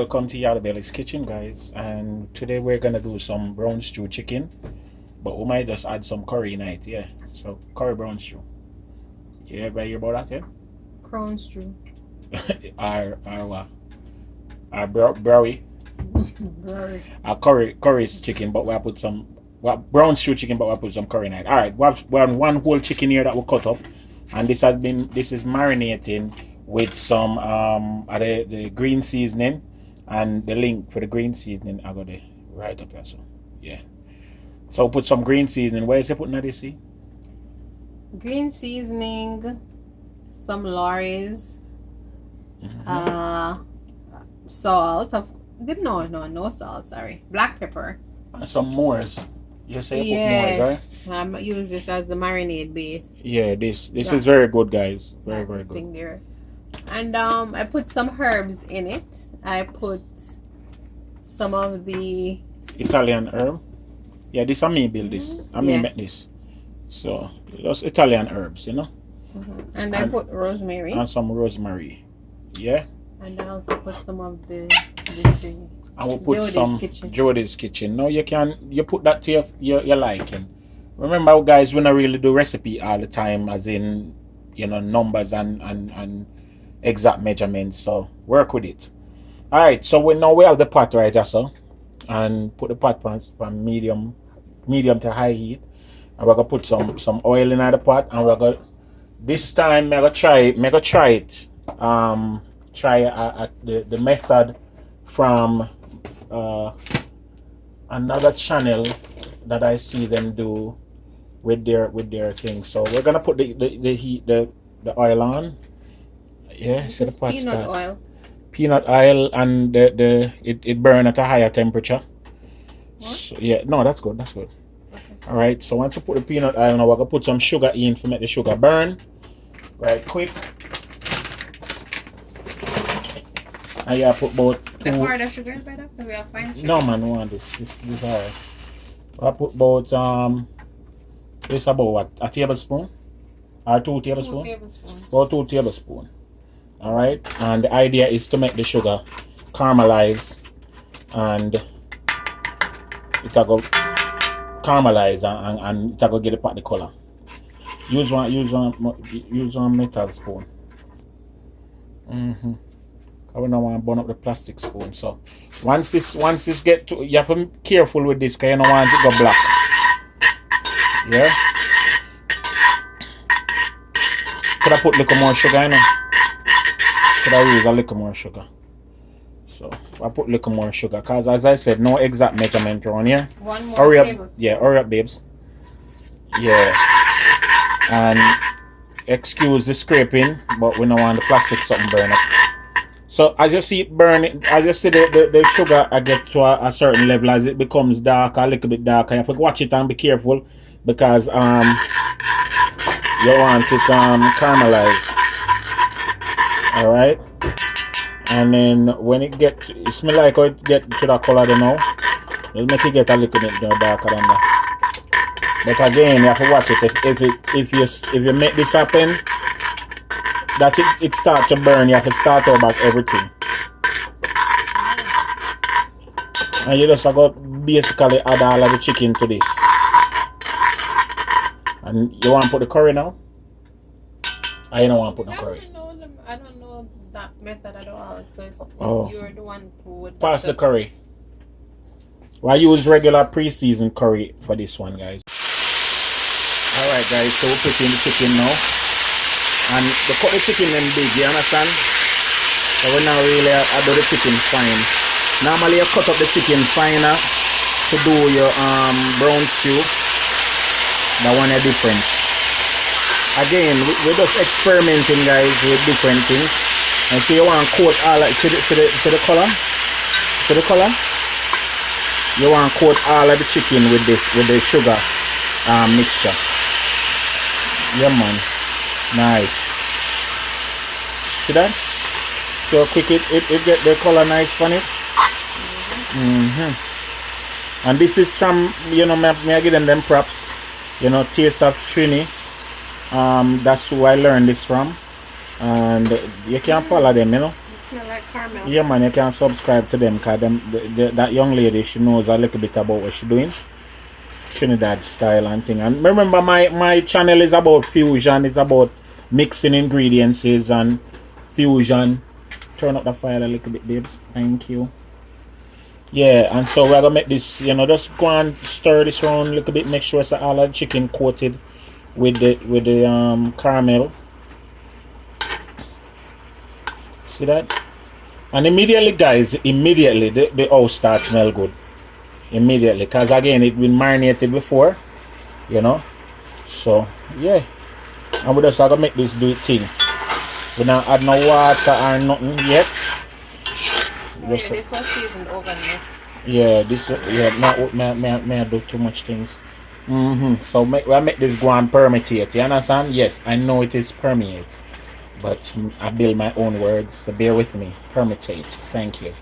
welcome to Yardie's kitchen, guys. And today we're gonna do some brown stew chicken, but we might just add some curry in it. Yeah, so curry brown stew. You ever hear about that? Yeah. Crown stew. Our what? Our browy. Our curry chicken, but we put some brown stew chicken, but we put some curry in it. All right, we have one whole chicken here that we cut up, and this is marinating with some the green seasoning, and the link for the green seasoning I got it right up here. So yeah, so put some green seasoning. Where is it putting that? You see, green seasoning, some Lorry's, salt of no salt. Sorry, black pepper. And some Moors. You say you put Moors, right? I use this as the marinade base. Yeah, this is very good, guys. Very good. There. And I put some herbs in it. I put some of the Italian herb. Yeah, this I me build this. I me make this. So just Italian herbs, you know. And I put rosemary. And some rosemary. Yeah. And I also put some of this thing. I will put Yardie's kitchen. No, you put that to your liking. Remember, guys, we don't really do recipe all the time, as in, you know, numbers and exact measurements. So work with it. All right. So we have the pot right, so, and put the pot on medium to high heat, and we're gonna put some oil in the pot, and we're gonna this time I'm gonna try it. Try the method from another channel that I see them do with their thing. So we're gonna put the oil on. Yeah, so the pot peanut oil, and it burn at a higher temperature. So, yeah, no, that's good. Okay. All right. So once you put the peanut oil, now we're gonna put some sugar in to make the sugar burn right quick. And yeah, put about two. The powder sugar is better because we have fine sugar. No man, we want this alright. I put about this about what, a tablespoon or 2 tablespoons? 2 tablespoons. About 2 tablespoons. Alright, and the idea is to make the sugar caramelize, and it will caramelize and it will get the pot the color. Use one metal spoon. I don't want to burn up the plastic spoon. So once this get to, you have to be careful with this because you don't want it to go black. Yeah. Could I put a little more sugar in it? Could I use a little more sugar? So I put a little more sugar because, as I said, no exact measurement around here. One more tablespoon. Yeah, hurry up, babes. Yeah. And excuse the scraping, but we don't want the plastic something burn up. So I just see it burning. I just see the sugar I get to a certain level. As it becomes darker, a little bit darker, you have to watch it and be careful because you want it caramelize. All right, and then when it smell like how it get to that color, now it'll make it get a little bit darker than that. But again, you have to watch it. If you make this happen, that it start to burn, you have to start over everything. And you just go basically add all of the chicken to this. And you want to put the curry now? I don't want to put no curry. I don't know that method at all. So you're the one who would pass the curry. Well, I use regular pre-seasoned curry for this one, guys. Alright guys, so we're putting the chicken now. And they cut the chicken in big, you understand? So we're not really do the chicken fine. Normally you cut up the chicken finer to do your brown stew. That one is different. Again, we're just experimenting, guys, with different things. And so you want to coat all of the color? See the color? You want to coat all of the chicken with the sugar mixture. Yeah man. Nice. See that? So quick it get the color nice from it. And this is from, you know, me I give them props. You know, Taste of Trini. That's who I learned this from. And you can follow them, you know. Smell like caramel. Yeah, man, you can subscribe to them because that young lady, she knows a little bit about what she's doing. Trinidad style and thing. And remember, my channel is about fusion. It's about mixing ingredients and fusion. Turn up the fire a little bit, babes. Thank you. Yeah, and so we're gonna make this, just go and stir this around a little bit. Make sure it's all the chicken coated with the caramel. See that? And immediately, guys, the house starts smell good. Immediately, because again, it's been marinated before, So yeah, and we just have to make this do it thing. We don't add no water or nothing yet. This was seasoned overnight. Yeah, may I do too much things. So I make this go and permeate. You understand? Yes, I know it is permeate, but I build my own words. So bear with me. Permeate. Thank you.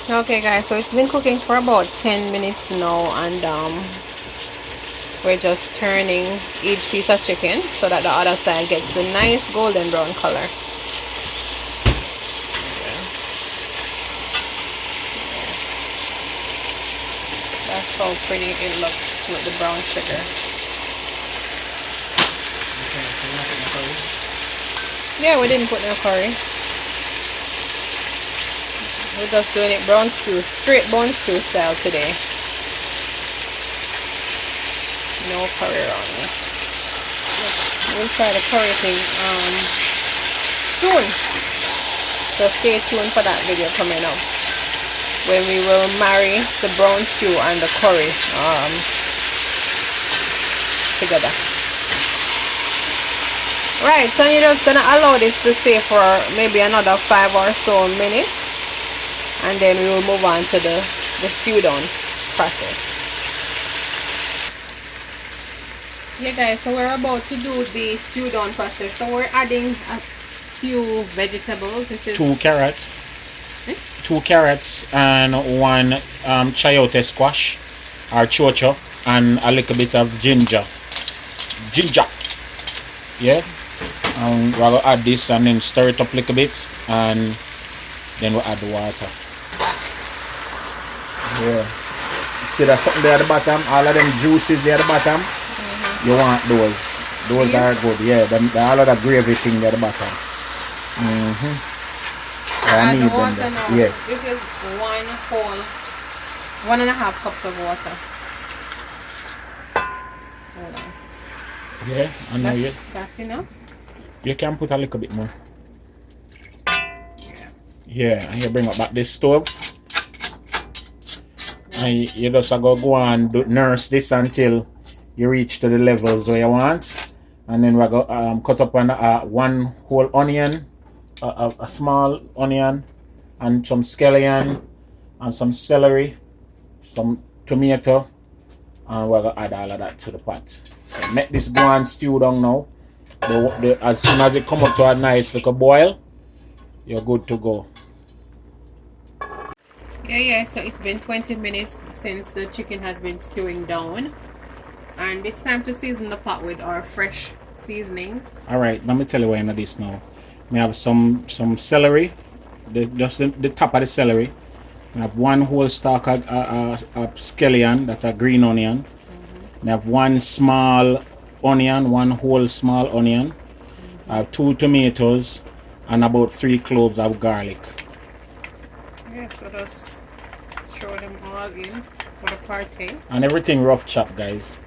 Okay, guys. So it's been cooking for about 10 minutes now, and we're just turning each piece of chicken so that the other side gets a nice golden brown color. That's how pretty it looks with the brown sugar. Yeah, we didn't put no curry. We're just doing it brown stew, straight brown stew style today. No curry around me. We'll try the curry thing soon. So stay tuned for that video coming up, when we will marry the brown stew and the curry together. Right, so you're just gonna allow this to stay for maybe another 5 or so minutes, and then we will move on to the stew down process. Yeah, guys, so we're about to do the stew down process. So we're adding a few vegetables. This is 2 carrots. 2 carrots and 1 chayote squash or chocho, and a little bit of ginger. Yeah, and we're gonna add this and then stir it up a little bit, and then we'll add the water. Yeah, see that something there at the bottom, all of them juices there at the bottom. You want those These? Are good. Yeah, all of that gravy thing there at the bottom. I need the water them now. Yes. This is 1.5 cups of water. Hold on. Yeah, I know That's enough. You can put a little bit more. Yeah, and you bring up back this stove. And you just go and nurse this until you reach to the levels where you want. And then we're going to cut up 1 whole onion, a small onion, and some scallion, and some celery, some tomato, and we're going to add all of that to the pot. So make this go and stew down now. As soon as it come up to a nice little boil, you're good to go. Yeah, so it's been 20 minutes since the chicken has been stewing down, and it's time to season the pot with our fresh seasonings. Alright, let me tell you why I know this now. We have some celery, just the top of the celery. We have 1 whole stalk of scallion, that's a green onion. We have 1 small onion, 1 whole small onion. I have 2 tomatoes and about 3 cloves of garlic. Yeah, so just throw them all in for the party. And everything rough chop, guys.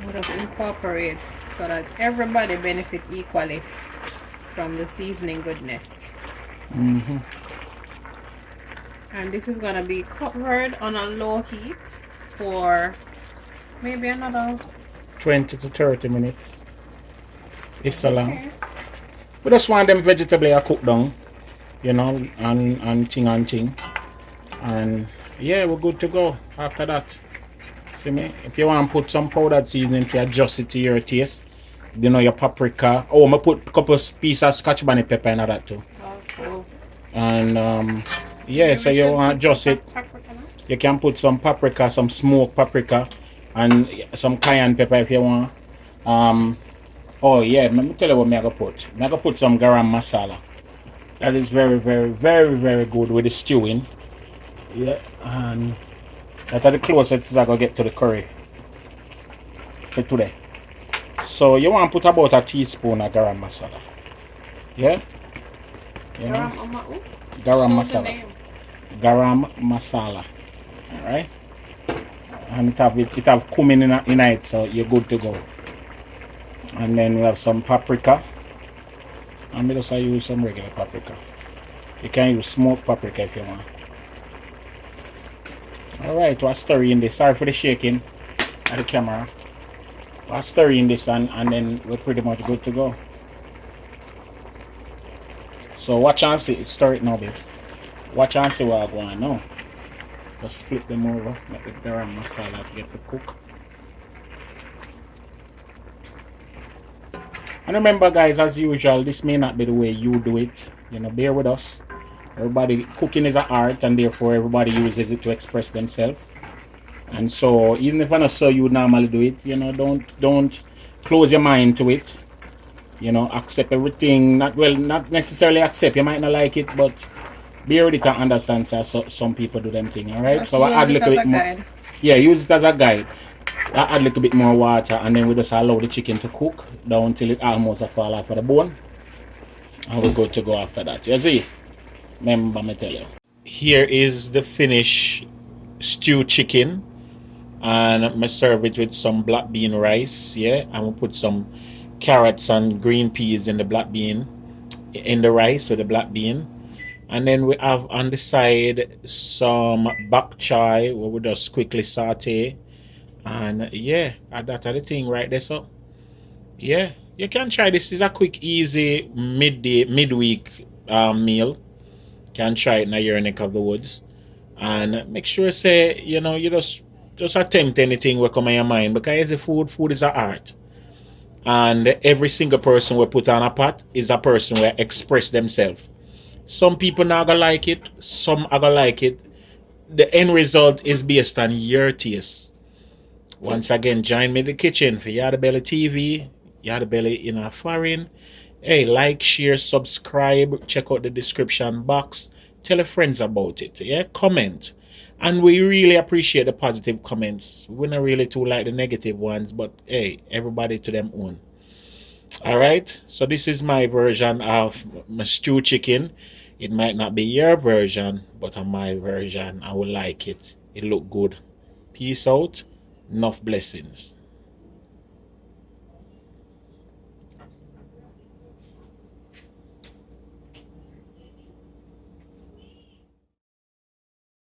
We'll just incorporate so that everybody benefit equally from the seasoning goodness. And this is gonna be covered on a low heat for maybe another 20 to 30 minutes. If so long. Okay. We just want them vegetables are cooked down, and ting. And yeah, we're good to go after that. See me? If you want to put some powdered seasoning, if you adjust it to your taste, your paprika. Oh, I'm going to put a couple of pieces of scotch bonnet pepper in that too. Oh, cool. And yeah, so you want to adjust it. You can put some paprika, some smoked paprika, and some cayenne pepper if you want. Oh yeah, let me tell you what me I gonna put. Me I gonna put some garam masala. That is very, very, very, very good with the stewing. Yeah, and that's the closest I gonna get to the curry for today. So you want to put about a teaspoon of garam masala. Yeah, you know, garam masala. Garam masala. All right, and it have cumin in it, so you're good to go. And then we have some paprika. And I just use some regular paprika. You can use smoked paprika if you want. Alright, we're stirring this. Sorry for the shaking at the camera. We're stirring this and then we're pretty much good to go. So watch and see. Stir it now, babes. Watch and see what I'm going now. Just split them over. Let the garam masala get to cook. And remember guys, as usual, this may not be the way you do it. You know, bear with us. Everybody, cooking is an art and therefore everybody uses it to express themselves. And so even if I not so you normally do it, you know, don't close your mind to it. You know, accept everything. Not necessarily accept. You might not like it, but bear with it and understand. So some people do them thing, alright? So I add a little bit more. Yeah, use it as a guide. I add a little bit more water and then we just allow the chicken to cook down until it almost fall off of the bone. And we're good to go after that. You see? Remember me tell you. Here is the finished stew chicken. And I'm gonna serve it with some black bean rice. Yeah, I'm gonna put some carrots and green peas in the black bean, in the rice with the black bean. And then we have on the side some bok choy where we just quickly saute. And yeah, that's the thing right there. So yeah, you can try this. Is a quick, easy midweek meal. Can try it in your neck of the woods. And make sure say, you know, you just attempt anything will come in your mind, because the food is an art. And every single person we put on a pot is a person who express themselves. Some people not gonna like it, some are gonna like it. The end result is based on your taste. Once again, join me in the kitchen for Yardie Belly TV, Yardie Belly in a foreign. Hey, like, share, subscribe, check out the description box, tell your friends about it, yeah, comment. And we really appreciate the positive comments. We don't really too like the negative ones, but hey, everybody to them own. Alright, so this is my version of my stew chicken. It might not be your version, but on my version, I will like it. It look good. Peace out. Enough blessings.